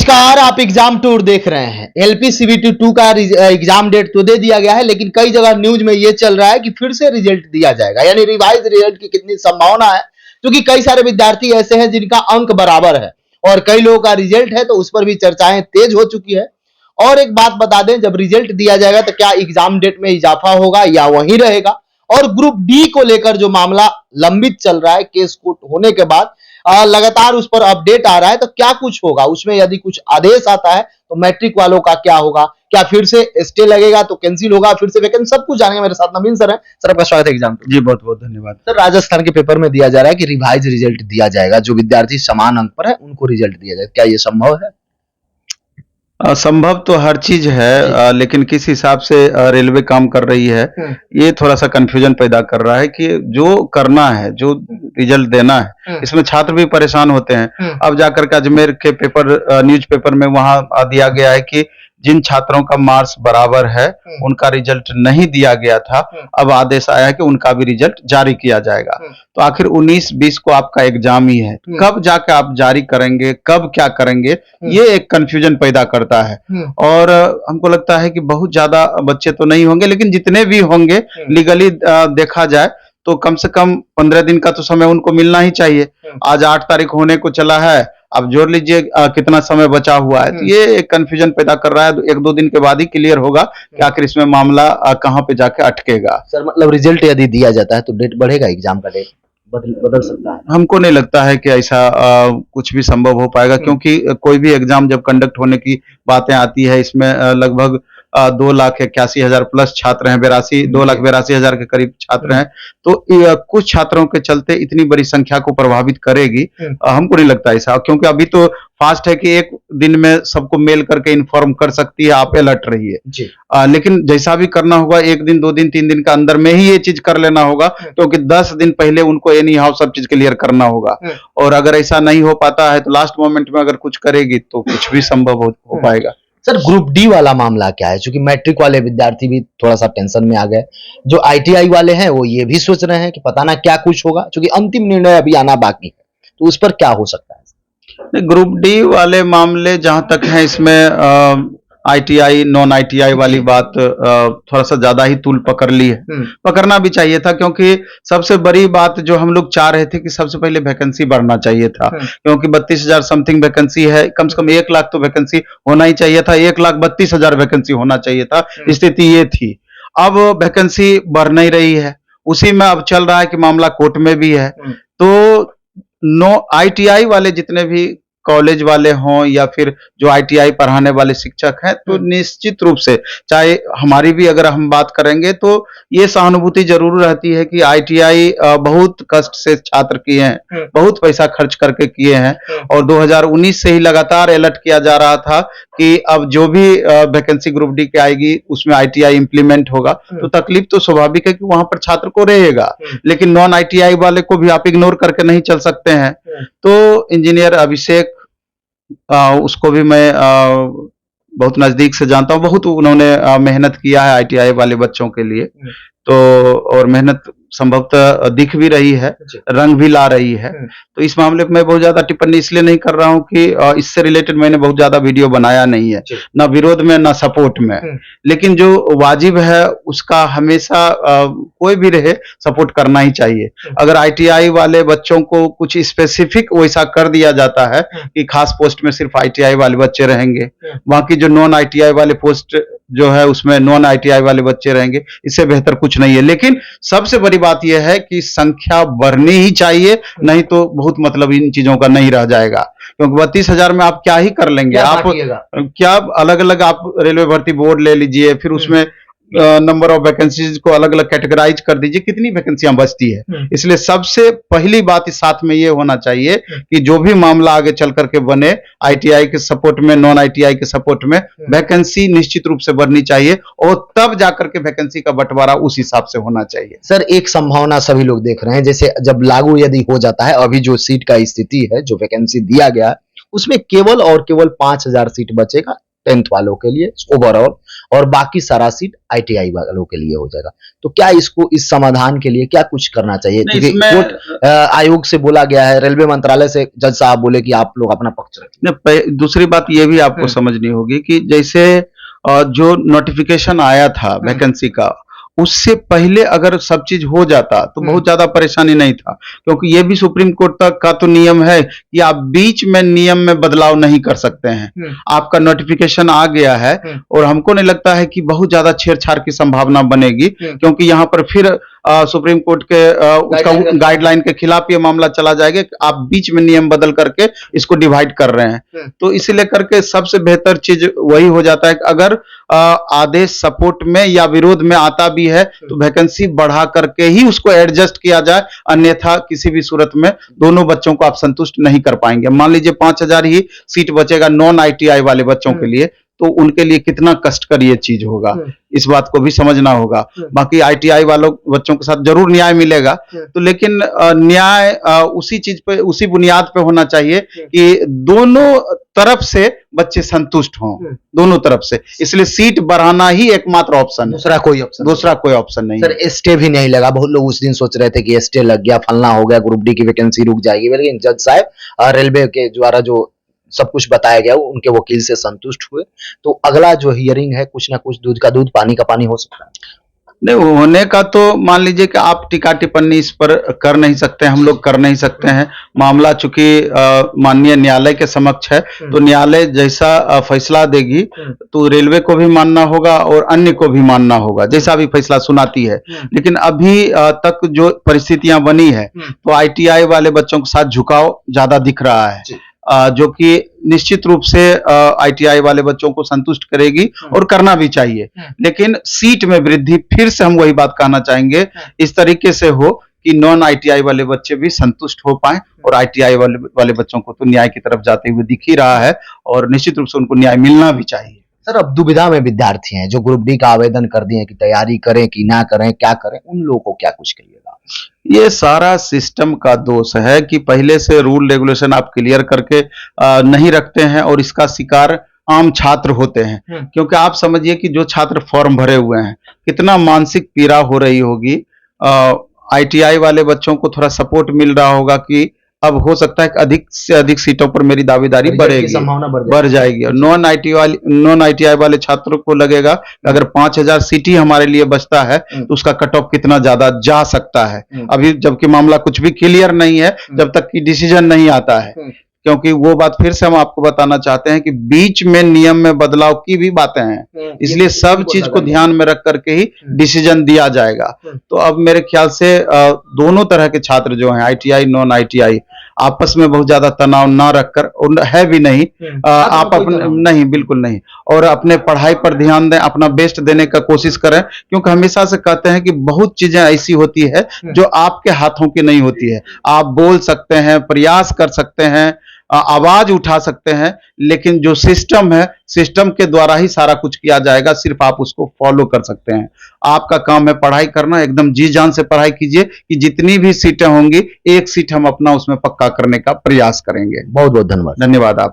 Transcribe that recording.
नमस्कार, आप exam tour देख रहे हैं। एलपीसीबीटी 2 का एग्जाम डेट तो दे दिया गया है, लेकिन कई जगह न्यूज में ये चल रहा है कि फिर से रिजल्ट दिया जाएगा, यानी रिवाइज रिजल्ट की कितनी संभावना है, क्योंकि कई सारे विद्यार्थी ऐसे हैं जिनका अंक बराबर है और कई लोगों का रिजल्ट है, तो उस पर भी चर्चाएं तेज हो चुकी है। और एक बात बता दें, जब रिजल्ट दिया जाएगा तो क्या एग्जाम डेट में इजाफा होगा या वहीं रहेगा। और ग्रुप डी को लेकर जो मामला लंबित चल रहा है, केस कोर्ट होने के बाद लगातार उस पर अपडेट आ रहा है, तो क्या कुछ होगा उसमें, यदि कुछ आदेश आता है तो मैट्रिक वालों का क्या होगा, क्या फिर से स्टे लगेगा तो कैंसिल होगा, फिर से वैकेंसी, सब कुछ जानेंगे। मेरे साथ नवीन सर है। सर, आपका स्वागत है एग्जाम जी, बहुत बहुत धन्यवाद सर। राजस्थान के पेपर में दिया जा रहा है कि रिवाइज रिजल्ट दिया जाएगा, जो विद्यार्थी समान अंक पर है उनको रिजल्ट दिया जाएगा, क्या ये संभव है? संभव तो हर चीज है, लेकिन किस हिसाब से रेलवे काम कर रही है ये थोड़ा सा कंफ्यूजन पैदा कर रहा है कि जो करना है, जो रिजल्ट देना है, इसमें छात्र भी परेशान होते हैं। अब जाकर के अजमेर के पेपर न्यूज पेपर में वहां दिया गया है कि जिन छात्रों का मार्क्स बराबर है उनका रिजल्ट नहीं दिया गया था, अब आदेश आया है कि उनका भी रिजल्ट जारी किया जाएगा। तो आखिर 19-20 को आपका एग्जाम ही है, कब जाके आप जारी करेंगे, कब क्या करेंगे, ये एक कंफ्यूजन पैदा करता है। और हमको लगता है कि बहुत ज्यादा बच्चे तो नहीं होंगे, लेकिन जितने भी होंगे लीगली देखा जाए तो कम से कम 15 दिन का तो समय उनको मिलना ही चाहिए। आज 8 तारीख होने को चला है, अब जोड़ लीजिए कितना समय बचा हुआ है। तो ये एक कंफ्यूजन पैदा कर रहा है। 1-2 दिन के बाद ही क्लियर होगा कि आखिर इसमें मामला कहाँ पे जाके अटकेगा। सर, मतलब रिजल्ट यदि दिया जाता है तो डेट बढ़ेगा, एग्जाम का डेट बदल सकता है? हमको नहीं लगता है कि ऐसा कुछ भी संभव हो पाएगा, क्योंकि कोई भी एग्जाम जब कंडक्ट होने की बातें आती है, इसमें लगभग 2,81,000 प्लस छात्र हैं, 2,82,000 के करीब छात्र हैं। तो कुछ छात्रों के चलते इतनी बड़ी संख्या को प्रभावित करेगी, हमको नहीं लगता ऐसा, क्योंकि अभी तो फास्ट है कि एक दिन में सबको मेल करके इन्फॉर्म कर सकती है, आप अलर्ट रहिए। लेकिन जैसा भी करना होगा 1 दिन, 2 दिन, 3 दिन का अंदर में ही ये चीज कर लेना होगा, क्योंकि 10 दिन पहले उनको एनी हाउ सब चीज क्लियर करना होगा। और अगर ऐसा नहीं हो पाता है तो लास्ट मोमेंट में अगर कुछ करेगी तो कुछ भी संभव हो पाएगा। सर, ग्रुप डी वाला मामला क्या है? क्योंकि मैट्रिक वाले विद्यार्थी भी थोड़ा सा टेंशन में आ गए, जो आईटीआई वाले हैं वो ये भी सोच रहे हैं कि पता ना क्या कुछ होगा, क्योंकि अंतिम निर्णय अभी आना बाकी है, तो उस पर क्या हो सकता है? ग्रुप डी वाले मामले जहां तक है, इसमें आईटीआई नॉन आईटीआई वाली बात थोड़ा सा ज्यादा ही तूल पकड़ ली है। पकड़ना भी चाहिए था, क्योंकि सबसे बड़ी बात जो हम लोग चाह रहे थे कि सबसे पहले वैकेंसी बढ़ना चाहिए था, क्योंकि 32,000 समथिंग वैकेंसी है, कम से कम 1 लाख तो वैकेंसी होना ही चाहिए था, 1,32,000 वैकेंसी होना चाहिए था। स्थिति ये थी। अब वैकेंसी बढ़ नहीं रही है, उसी में अब चल रहा है कि मामला कोर्ट में भी है। तो आईटीआई वाले जितने भी कॉलेज वाले हों या फिर जो आईटीआई पढ़ाने वाले शिक्षक हैं, तो निश्चित रूप से, चाहे हमारी भी अगर हम बात करेंगे तो ये सहानुभूति जरूर रहती है कि आईटीआई बहुत कष्ट से छात्र किए हैं, बहुत पैसा खर्च करके किए हैं, और 2019 से ही लगातार अलर्ट किया जा रहा था कि अब जो भी वैकेंसी ग्रुप डी की आएगी उसमें आईटीआई इंप्लीमेंट होगा। तो तकलीफ तो स्वाभाविक है कि वहां पर छात्र को रहेगा, लेकिन नॉन आईटीआई वाले को भी आप इग्नोर करके नहीं चल सकते हैं। तो इंजीनियर अभिषेक, उसको भी मैं बहुत नजदीक से जानता हूँ, बहुत उन्होंने मेहनत किया है आईटीआई वाले बच्चों के लिए। तो और मेहनत संभवतः दिख भी रही है, रंग भी ला रही है। तो इस मामले में मैं बहुत ज्यादा टिप्पणी इसलिए नहीं कर रहा हूं कि इससे रिलेटेड मैंने बहुत ज्यादा वीडियो बनाया नहीं है, ना विरोध में ना सपोर्ट में। लेकिन जो वाजिब है उसका हमेशा कोई भी रहे सपोर्ट करना ही चाहिए। अगर आईटीआई वाले बच्चों को कुछ स्पेसिफिक वैसा कर दिया जाता है कि खास पोस्ट में सिर्फ आईटीआई वाले बच्चे रहेंगे, बाकी जो नॉन आईटीआई वाले पोस्ट जो है उसमें नॉन आईटीआई वाले बच्चे रहेंगे, इससे बेहतर कुछ नहीं है। लेकिन सबसे बड़ी बात यह है कि संख्या बढ़नी ही चाहिए, नहीं तो बहुत मतलब इन चीजों का नहीं रह जाएगा, क्योंकि 32,000 में आप क्या ही कर लेंगे, आप क्या अलग अलग आप रेलवे भर्ती बोर्ड ले लीजिए, फिर उसमें नंबर ऑफ वैकेंसीज को अलग अलग कैटेगराइज कर दीजिए, कितनी वैकेंसियां बचती है। इसलिए सबसे पहली बात इस साथ में ये होना चाहिए कि जो भी मामला आगे चल करके बने, आईटीआई के सपोर्ट में, नॉन आईटीआई के सपोर्ट में वैकेंसी निश्चित रूप से बढ़नी चाहिए, और तब जाकर के वैकेंसी का बंटवारा उस हिसाब से होना चाहिए। सर, एक संभावना सभी लोग देख रहे हैं, जैसे जब लागू यदि हो जाता है, अभी जो सीट का स्थिति है, जो वैकेंसी दिया गया है, उसमें केवल और केवल 5,000 सीट बचेगा 10th वालों के लिए ओवरऑल, और बाकी सारा सीट आईटीआई वालों के लिए हो जाएगा। तो क्या इसको इस समाधान के लिए क्या कुछ करना चाहिए? क्योंकि कोर्ट आयोग से बोला गया है, रेलवे मंत्रालय से जज साहब बोले कि आप लोग अपना पक्ष रखिए। दूसरी बात ये भी आपको समझनी होगी कि जैसे जो नोटिफिकेशन आया था वैकेंसी का, उससे पहले अगर सब चीज हो जाता तो बहुत ज्यादा परेशानी नहीं था, क्योंकि ये भी सुप्रीम कोर्ट तक का तो नियम है कि आप बीच में नियम में बदलाव नहीं कर सकते हैं। आपका नोटिफिकेशन आ गया है और हमको नहीं लगता है कि बहुत ज्यादा छेड़छाड़ की संभावना बनेगी, क्योंकि यहाँ पर फिर सुप्रीम कोर्ट के उसका गाइडलाइन के खिलाफ ये मामला चला जाएगा कि आप बीच में नियम बदल करके इसको डिवाइड कर रहे हैं। तो इसीलिए करके सबसे बेहतर चीज वही हो जाता है कि अगर आदेश सपोर्ट में या विरोध में आता भी है तो वैकेंसी बढ़ा करके ही उसको एडजस्ट किया जाए, अन्यथा किसी भी सूरत में दोनों बच्चों को आप संतुष्ट नहीं कर पाएंगे। मान लीजिए 5000 ही सीट बचेगा नॉन आईटीआई वाले बच्चों के लिए, तो उनके लिए कितना कष्टकर ये चीज होगा, इस बात को भी समझना होगा। बाकी आईटीआई वालों बच्चों के साथ जरूर न्याय मिलेगा, तो लेकिन न्याय उसी चीज पे, उसी बुनियाद पे होना चाहिए कि दोनों तरफ से बच्चे संतुष्ट हों, दोनों तरफ से। इसलिए सीट बढ़ाना ही एकमात्र ऑप्शन है, दूसरा कोई ऑप्शन नहीं। सर स्टे भी नहीं लगा, बहुत लोग उस दिन सोच रहे थे कि स्टे लग गया, फलना हो गया, ग्रुप डी की वैकेंसी रुक जाएगी, लेकिन जज साहब रेलवे के द्वारा जो सब कुछ बताया गया उनके वकील से संतुष्ट हुए। तो अगला जो हियरिंग है, कुछ ना कुछ दूध का दूध पानी का पानी हो सकता है। नहीं होने का तो मान लीजिए कि आप टीका टिप्पणी इस पर कर नहीं सकते, हम लोग कर नहीं सकते हैं। मामला चूंकि माननीय न्यायालय के समक्ष है, तो न्यायालय जैसा फैसला देगी तो रेलवे को भी मानना होगा और अन्य को भी मानना होगा, जैसा भी फैसला सुनाती है। लेकिन अभी तक जो परिस्थितियां बनी है, तो आईटीआई वाले बच्चों के साथ झुकाव ज्यादा दिख रहा है, जो कि निश्चित रूप से आईटीआई वाले बच्चों को संतुष्ट करेगी और करना भी चाहिए। लेकिन सीट में वृद्धि, फिर से हम वही बात कहना चाहेंगे, इस तरीके से हो कि नॉन आईटीआई वाले बच्चे भी संतुष्ट हो पाए, और आईटीआई वाले बच्चों को तो न्याय की तरफ जाते हुए दिख ही रहा है और निश्चित रूप से उनको न्याय मिलना भी चाहिए। सर अब दुविधा में विद्यार्थी हैं जो ग्रुप डी का आवेदन कर दिए कि तैयारी करें कि ना करें, क्या करें, उन लोगों को क्या कुछ कहिएगा? ये सारा सिस्टम का दोष है कि पहले से रूल रेगुलेशन आप क्लियर करके नहीं रखते हैं और इसका शिकार आम छात्र होते हैं। क्योंकि आप समझिए कि जो छात्र फॉर्म भरे हुए हैं, कितना मानसिक पीड़ा हो रही होगी। आईटीआई वाले बच्चों को थोड़ा सपोर्ट मिल रहा होगा कि अब हो सकता है कि अधिक से अधिक सीटों पर मेरी दावेदारी बढ़ेगी, बढ़ जाएगी। और नॉन आईटीआई वाले छात्रों को लगेगा अगर 5000 सीट ही हमारे लिए बचता है तो उसका कट ऑफ कितना ज्यादा जा सकता है। अभी जबकि मामला कुछ भी क्लियर नहीं है, जब तक कि डिसीजन नहीं आता है, क्योंकि वो बात फिर से हम आपको बताना चाहते हैं कि बीच में नियम में बदलाव की भी बातें हैं, इसलिए सब चीज को ध्यान में रख करके ही डिसीजन दिया जाएगा। तो अब मेरे ख्याल से दोनों तरह के छात्र जो हैं, आईटीआई नॉन आईटीआई, आपस में बहुत ज्यादा तनाव ना रखकर, और है भी नहीं, आप अपने नहीं, बिल्कुल नहीं, और अपने पढ़ाई पर ध्यान दें, अपना बेस्ट देने का कोशिश करें। क्योंकि हमेशा से कहते हैं कि बहुत चीजें ऐसी होती है जो आपके हाथों की नहीं होती है। आप बोल सकते हैं, प्रयास कर सकते हैं, आवाज उठा सकते हैं, लेकिन जो सिस्टम है, सिस्टम के द्वारा ही सारा कुछ किया जाएगा, सिर्फ आप उसको फॉलो कर सकते हैं। आपका काम है पढ़ाई करना, एकदम जी जान से पढ़ाई कीजिए कि जितनी भी सीटें होंगी, एक सीट हम अपना उसमें पक्का करने का प्रयास करेंगे। बहुत बहुत धन्यवाद। धन्यवाद आप।